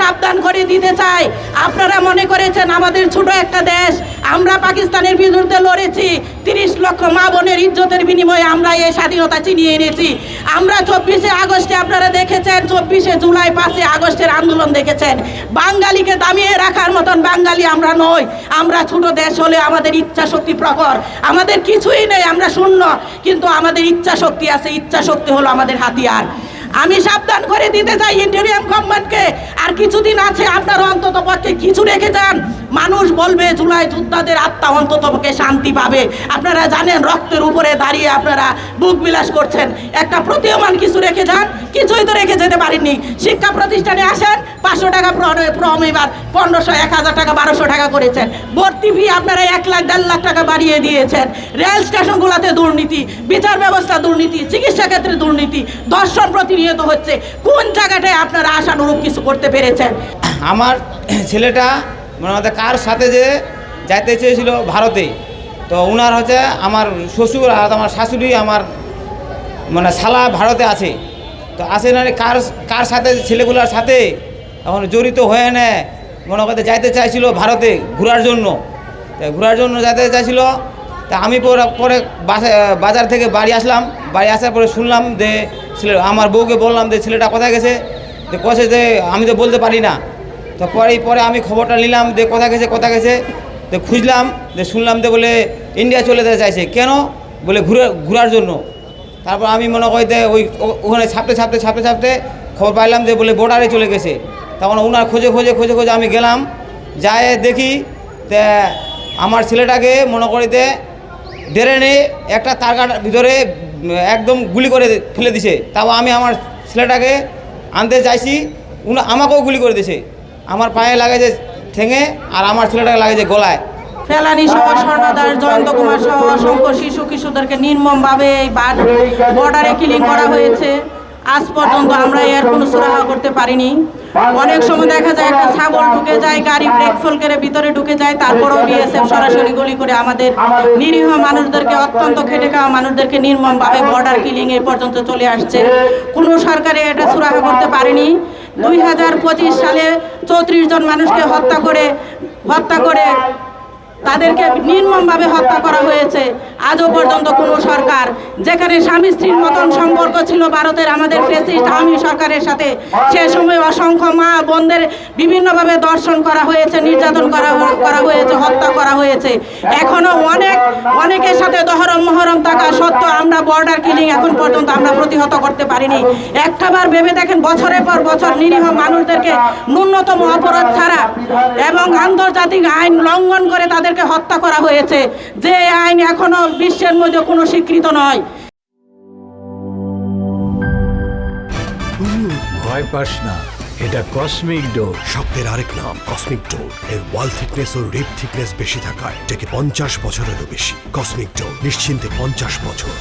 সাবধান করে দিতে চাই, আপনারা মনে করেছেন আমাদের ছোট একটা দেশ, আমরা পাকিস্তানের বিরুদ্ধে লড়েছি, 30 লক্ষ মা বোনের ইজ্জতের বিনিময়ে আমরা এই স্বাধীনতা ছিনিয়ে এনেছি। আমরা 24শে আগস্টে আপনারা দেখেছেন, 24শে জুলাই 5 আগস্টের আন্দোলন দেখেছেন। বাঙালিকে দামিয়ে রাখার মতন বাঙালি আমরা নই। আমরা ছোট দেশ হলে আমাদের ইচ্ছা শক্তি প্রখর, আমাদের কিছুই নেই, আমরা শূন্য, কিন্তু আমাদের ইচ্ছা শক্তি আছে। ইচ্ছা শক্তি হলো আমাদের হাতিয়ার। আমি সাবধান করে দিতে চাই ইন্টেরিয়াম গভর্নমেন্টকে, আর কিছুদিন আছে, আপনারা অন্তত পক্ষে কিছু রেখে যান। মানুষ বলবে জুলাই যোদ্ধাদের আত্মা অন্তত পক্ষে শান্তি পাবে। আপনারা জানেন রক্তের উপরে দাঁড়িয়ে আপনারা বুক বিলাস করছেন, একটা প্রতীয়মান কিছু রেখে যান। কিছুই তো রেখে যেতে পারেননি। শিক্ষা প্রতিষ্ঠানে আসেন, 500 টাকা প্রম, এবার 1500, 1000 টাকা, 1200 টাকা করেছেন। ভর্তি ফি আপনারা 1 লাখ 1.5 লাখ টাকা বাড়িয়ে দিয়েছেন। রেল স্টেশনগুলোতে দুর্নীতি, বিচার ব্যবস্থা দুর্নীতি, চিকিৎসা ক্ষেত্রে দুর্নীতি, দর্শন প্রতিনিয়ত হচ্ছে। কোন জায়গাটায় আপনারা আশানুরূপ কিছু করতে পেরেছেন? আমার ছেলেটা মানে কার সাথে যে যাইতে চেয়েছিল ভারতে, তো ওনার হচ্ছে আমার শ্বশুর আর আমার শাশুড়ি, আমার মানে শালা ভারতে আছে। তো আসে না, কার সাথে, ছেলেগুলোর সাথে এখন জড়িত হয়ে নেয়, মনে করতে যাইতে চাইছিল ভারতে ঘোরার জন্য। ঘোরার জন্য যাইতে চাইছিল। তা আমি পরে বাজার থেকে বাড়ি আসলাম। বাড়ি আসার পরে শুনলাম যে আমার বউকে বললাম যে ছেলেটা কোথায় গেছে, যে কছে যে আমি তো বলতে পারি না। তো পরে আমি খবরটা নিলাম যে কোথায় গেছে। তো খুঁজলাম, যে শুনলাম যে বলে ইন্ডিয়া চলে যেতে চাইছে। কেন? বলে ঘোরার জন্য। তারপর আমি মনে করতে ওখানে ছাপতে খবর পাইলাম যে বলে বর্ডারে চলে গেছে। তখন ওনার খোঁজে আমি গেলাম, যায় দেখি তে আমার ছেলেটাকে মনে করিতে ডেরেনে একটা তারকাটার ভিতরে একদম গুলি করে ফেলে দিছে। তাও আমি আমার ছেলেটাকে আনতে চাইছি, আমাকেও গুলি করে দিছে। আমার পায়ে লাগেছে ঠেঙে, আর আমার ছেলেটাকে লাগেছে গলায়। ফেলানি সহ স্বর্ণদাস, জয়ন্ত কুমার সহ অসংখ্য শিশু কিশোরদেরকে নির্মমভাবে এই বর্ডারে কিলিং করা হয়েছে। আজ পর্যন্ত আমরা এর কোনো সুরাহা করতে পারিনি। অনেক সময় দেখা যায় একটা ছাগল ঢুকে যায়, গাড়ি ব্রেক ফেল করে ভিতরে ঢুকে যায়, তারপরেও বিএসএফ সরাসরি গুলি করে আমাদের নিরীহ মানুষদেরকে, অত্যন্ত খেটে খাওয়া মানুষদেরকে নির্মমভাবে বর্ডার কিলিং এ পর্যন্ত চলে আসছে। কোনো সরকারে এটা সুরাহা করতে পারেনি। 2025 সালে 34 জন মানুষকে হত্যা করে তাদেরকে নির্মমভাবে হত্যা করা হয়েছে। আজও পর্যন্ত কোনো সরকার, যেখানে স্বামী স্ত্রীর মতন সম্পর্ক ছিল ভারতের আমাদের ফ্যাসিস্ট আওয়ামী সরকারের সাথে, সে সময় অসংখ্য মা বোনদের বিভিন্নভাবে দর্শন করা হয়েছে, নির্যাতন করা হয়েছে, হত্যা করা হয়েছে। এখনও অনেকের সাথে দহরম মহরম থাকা সত্ত্বেও আমরা বর্ডার কিলিং এখন পর্যন্ত আমরা প্রতিহত করতে পারিনি। একটাবার ভেবে দেখেন, বছরের পর বছর নিরীহ মানুষদেরকে ন্যূনতম অপরাধ ছাড়া এবং আন্তর্জাতিক আইন লঙ্ঘন করে তাদেরকে হত্যা করা হয়েছে, যে আইন এখনো বিশ্বের মধ্যে কোনো স্বীকৃত নয়। ভয় পাস না, এটা কসমিক ডোর। শব্দের আরেক নাম কসমিক ডোর। এর ওয়াল থিকনেস ও রিপ থিকনেস বেশি থাকায় এটাকে 50 বছরেরও বেশি। কসমিক ডোর, নিশ্চিন্তে 50 বছর।